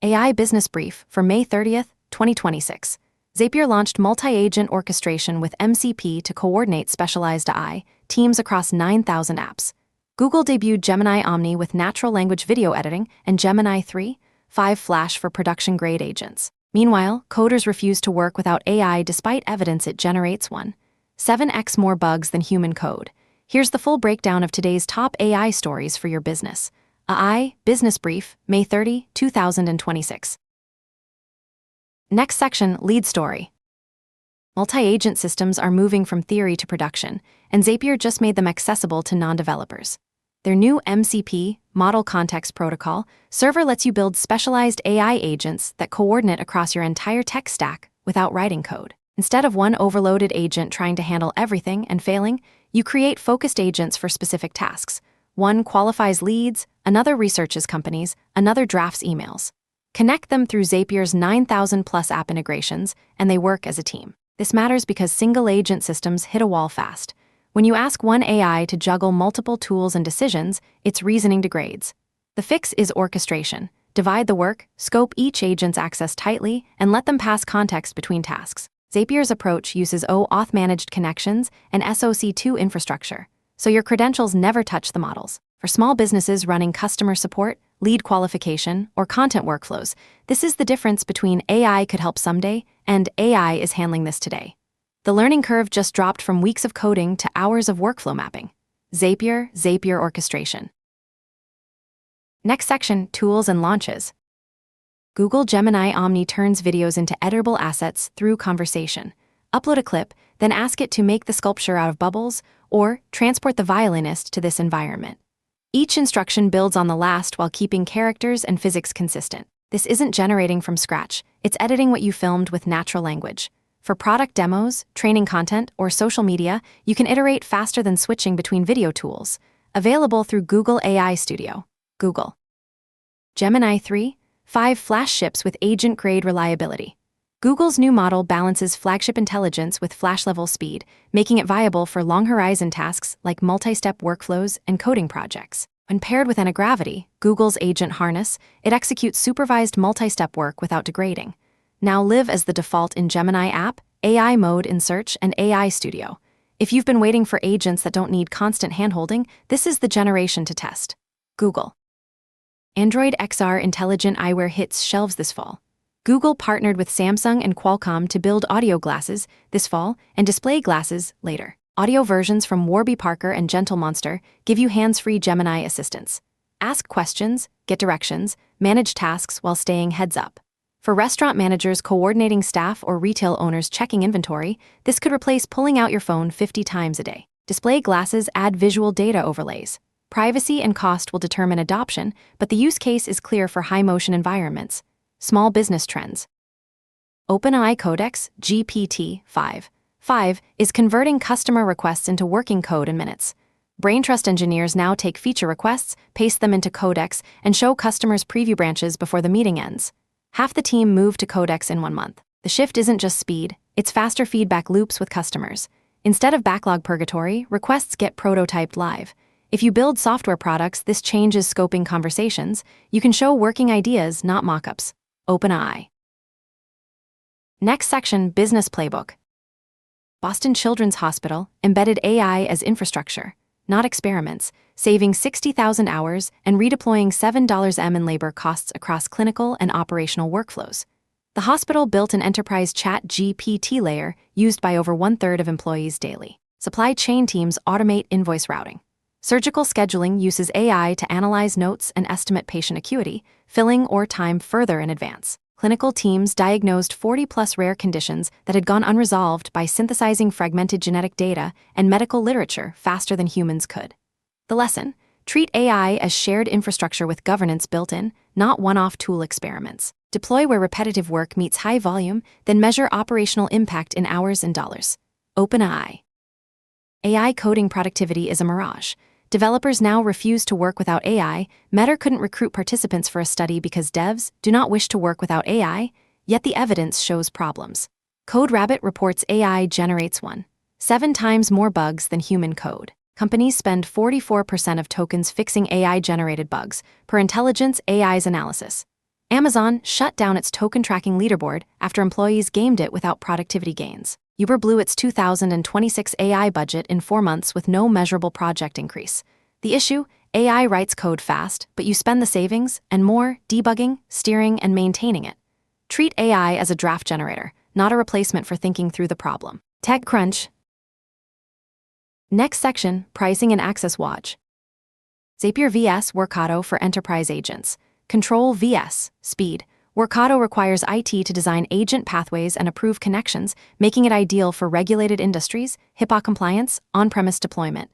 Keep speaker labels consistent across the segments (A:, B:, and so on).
A: AI Business Brief for May 30th, 2026. Zapier launched multi-agent orchestration with MCP to coordinate specialized AI teams across 9,000 apps. Google debuted Gemini Omni with natural language video editing and Gemini 3.5 Flash for production-grade agents. Meanwhile, coders refuse to work without AI despite evidence it generates 1.7x more bugs than human code. Here's the full breakdown of today's top AI stories for your business. AI Business Brief, May 30, 2026. Next section, lead story. Multi-agent systems are moving from theory to production, and Zapier just made them accessible to non-developers. Their new MCP, Model Context Protocol, server lets you build specialized AI agents that coordinate across your entire tech stack without writing code. Instead of one overloaded agent trying to handle everything and failing, you create focused agents for specific tasks. One qualifies leads, another researches companies, another drafts emails. Connect them through Zapier's 9,000+ app integrations, and they work as a team. This matters because single-agent systems hit a wall fast. When you ask one AI to juggle multiple tools and decisions, its reasoning degrades. The fix is orchestration. Divide the work, scope each agent's access tightly, and let them pass context between tasks. Zapier's approach uses OAuth-managed connections and SOC2 infrastructure, so your credentials never touch the models. For small businesses running customer support, lead qualification, or content workflows, this is the difference between AI could help someday and AI is handling this today. The learning curve just dropped from weeks of coding to hours of workflow mapping. Zapier orchestration. Next section, tools and launches. Google Gemini Omni turns videos into editable assets through conversation. Upload a clip, then ask it to make the sculpture out of bubbles, or transport the violinist to this environment. Each instruction builds on the last while keeping characters and physics consistent. This isn't generating from scratch, it's editing what you filmed with natural language. For product demos, training content, or social media, you can iterate faster than switching between video tools. Available through Google AI Studio. Google Gemini 3.5 Flash ships with agent-grade reliability. Google's new model balances flagship intelligence with Flash-level speed, making it viable for long-horizon tasks like multi-step workflows and coding projects. When paired with Antigravity, Google's agent harness, it executes supervised multi-step work without degrading. Now live as the default in Gemini app, AI mode in Search, and AI Studio. If you've been waiting for agents that don't need constant handholding, this is the generation to test. Google Android XR intelligent eyewear hits shelves this fall. Google partnered with Samsung and Qualcomm to build audio glasses this fall and display glasses later. Audio versions from Warby Parker and Gentle Monster give you hands-free Gemini assistance. Ask questions, get directions, manage tasks while staying heads up. For restaurant managers coordinating staff or retail owners checking inventory, this could replace pulling out your phone 50 times a day. Display glasses add visual data overlays. Privacy and cost will determine adoption, but the use case is clear for high-motion environments. Small business trends. OpenAI Codex GPT-5 is converting customer requests into working code in minutes. Braintrust engineers now take feature requests, paste them into Codex, and show customers preview branches before the meeting ends. Half the team moved to Codex in 1 month. The shift isn't just speed, it's faster feedback loops with customers. Instead of backlog purgatory, requests get prototyped live. If you build software products, this changes scoping conversations. You can show working ideas, not mockups. OpenAI. Next section, Business Playbook. Boston Children's Hospital embedded AI as infrastructure, not experiments, saving 60,000 hours and redeploying $7 in labor costs across clinical and operational workflows. The hospital built an enterprise chat GPT layer used by over 1/3 of employees daily. Supply chain teams automate invoice routing. Surgical scheduling uses AI to analyze notes and estimate patient acuity, filling or time further in advance. Clinical teams diagnosed 40+ rare conditions that had gone unresolved by synthesizing fragmented genetic data and medical literature faster than humans could. The lesson: treat AI as shared infrastructure with governance built in, not one-off tool experiments. Deploy where repetitive work meets high volume, then measure operational impact in hours and dollars. OpenAI. AI coding productivity is a mirage. Developers now refuse to work without AI. Meta couldn't recruit participants for a study because devs do not wish to work without AI, yet the evidence shows problems. CodeRabbit reports AI generates 1.7 times more bugs than human code. Companies spend 44% of tokens fixing AI-generated bugs, per Intelligence AI's analysis. Amazon shut down its token tracking leaderboard after employees gamed it without productivity gains. Uber blew its 2026 AI budget in 4 months with no measurable project increase. The issue? AI writes code fast, but you spend the savings and more debugging, steering, and maintaining it. Treat AI as a draft generator, not a replacement for thinking through the problem. TechCrunch. Next section, Pricing and Access Watch. Zapier vs Workato for enterprise agents. Control vs Speed. Workato requires IT to design agent pathways and approve connections, making it ideal for regulated industries, HIPAA compliance, on-premise deployment.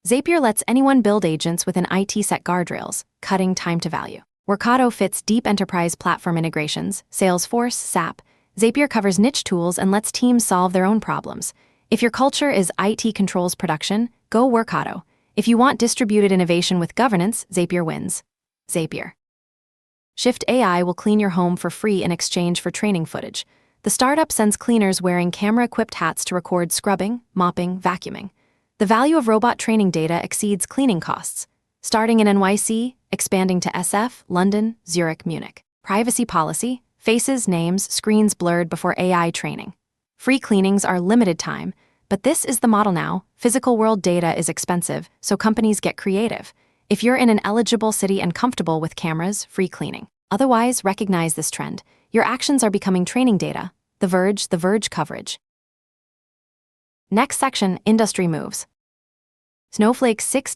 A: Zapier lets anyone build agents with an IT-set guardrails, cutting time to value. Workato fits deep enterprise platform integrations, Salesforce, SAP. Zapier covers niche tools and lets teams solve their own problems. If your culture is IT controls production, go Workato. If you want distributed innovation with governance, Zapier wins. Zapier. Shift AI will clean your home for free in exchange for training footage. The startup sends cleaners wearing camera-equipped hats to record scrubbing, mopping, vacuuming. The value of robot training data exceeds cleaning costs. Starting in NYC, expanding to SF, London, Zurich, Munich. Privacy policy: faces, names, screens blurred before AI training. Free cleanings are limited time, but this is the model now. Physical world data is expensive, so companies get creative. If you're in an eligible city and comfortable with cameras, free cleaning. Otherwise, recognize this trend. Your actions are becoming training data. The Verge coverage. Next section, Industry Moves. Snowflake's $6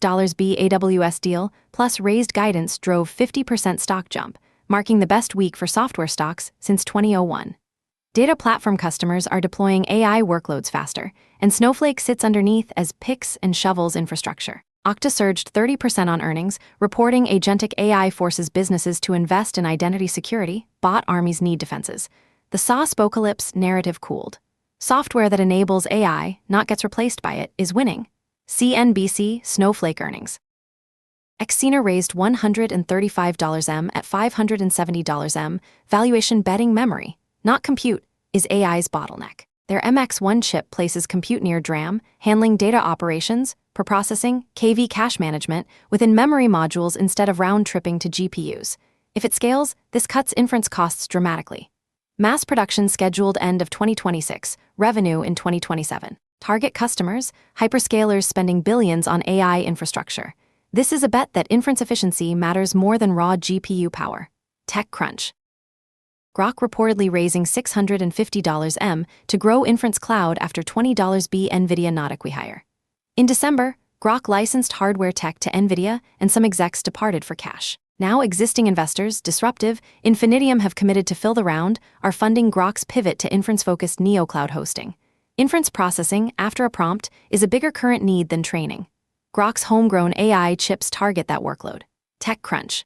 A: AWS deal plus raised guidance drove 50% stock jump, marking the best week for software stocks since 2001. Data platform customers are deploying AI workloads faster, and Snowflake sits underneath as picks and shovels infrastructure. Okta surged 30% on earnings, reporting agentic AI forces businesses to invest in identity security, bot armies need defenses. The SaaS-pocalypse narrative cooled. Software that enables AI, not gets replaced by it, is winning. CNBC Snowflake earnings. Xcena raised $135 M at $570 M, valuation betting memory, not compute, is AI's bottleneck. Their MX1 chip places compute near DRAM, handling data operations, preprocessing, KV cache management within memory modules instead of round-tripping to GPUs. If it scales, this cuts inference costs dramatically. Mass production scheduled end of 2026, revenue in 2027. Target customers, hyperscalers spending billions on AI infrastructure. This is a bet that inference efficiency matters more than raw GPU power. TechCrunch. Grok reportedly raising $650 M to grow inference cloud after $20 B NVIDIA not acquihire. In December, Grok licensed hardware tech to NVIDIA and some execs departed for cash. Now existing investors, Disruptive, Infinitium have committed to fill the round, are funding Grok's pivot to inference-focused neocloud hosting. Inference processing, after a prompt, is a bigger current need than training. Grok's homegrown AI chips target that workload. TechCrunch.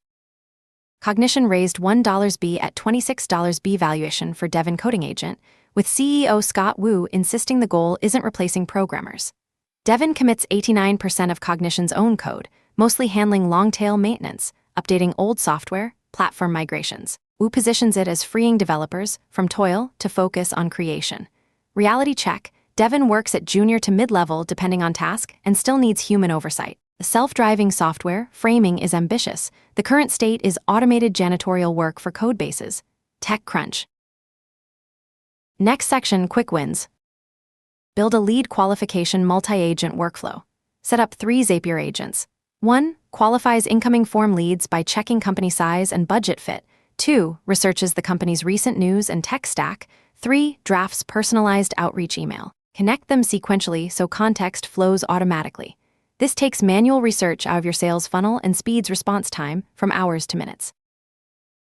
A: Cognition raised $1 B at $26 B valuation for Devin coding agent, with CEO Scott Wu insisting the goal isn't replacing programmers. Devin commits 89% of Cognition's own code, mostly handling long-tail maintenance, updating old software, platform migrations. Wu positions it as freeing developers from toil to focus on creation. Reality check: Devin works at junior to mid-level depending on task and still needs human oversight. The self-driving software framing is ambitious. The current state is automated janitorial work for code bases. TechCrunch. Next section, Quick Wins. Build a lead qualification multi-agent workflow. Set up 3 Zapier agents. 1. Qualifies incoming form leads by checking company size and budget fit. 2. Researches the company's recent news and tech stack. 3. Drafts personalized outreach email. Connect them sequentially so context flows automatically. This takes manual research out of your sales funnel and speeds response time from hours to minutes.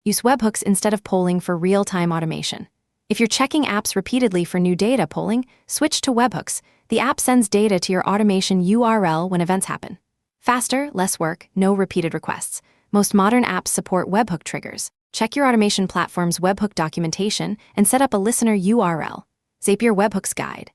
A: Use webhooks instead of polling for real-time automation. If you're checking apps repeatedly for new data polling, switch to webhooks. The app sends data to your automation URL when events happen. Faster, less work, no repeated requests. Most modern apps support webhook triggers. Check your automation platform's webhook documentation and set up a listener URL. Zapier Webhooks Guide.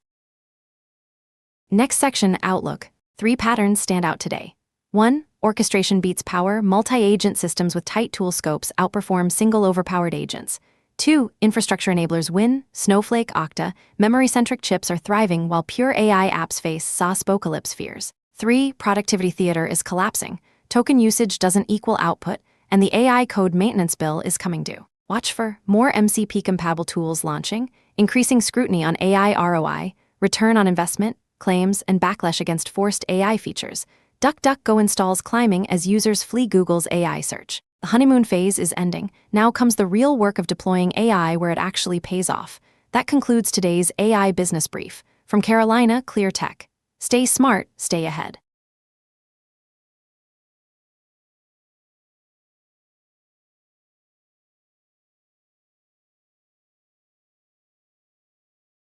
A: Next section, Outlook. 3 patterns stand out today. 1. Orchestration beats power. Multi-agent systems with tight tool scopes outperform single overpowered agents. 2. Infrastructure enablers win. Snowflake, Okta, memory-centric chips are thriving while pure AI apps face SaaS-pocalypse fears. 3. Productivity theater is collapsing. Token usage doesn't equal output, and the AI code maintenance bill is coming due. Watch for more MCP-compatible tools launching, increasing scrutiny on AI ROI, return on investment, claims, and backlash against forced AI features. DuckDuckGo installs climbing as users flee Google's AI search. The honeymoon phase is ending. Now comes the real work of deploying AI where it actually pays off. That concludes today's AI Business Brief. From Carolina Clear Tech. Stay smart, stay ahead.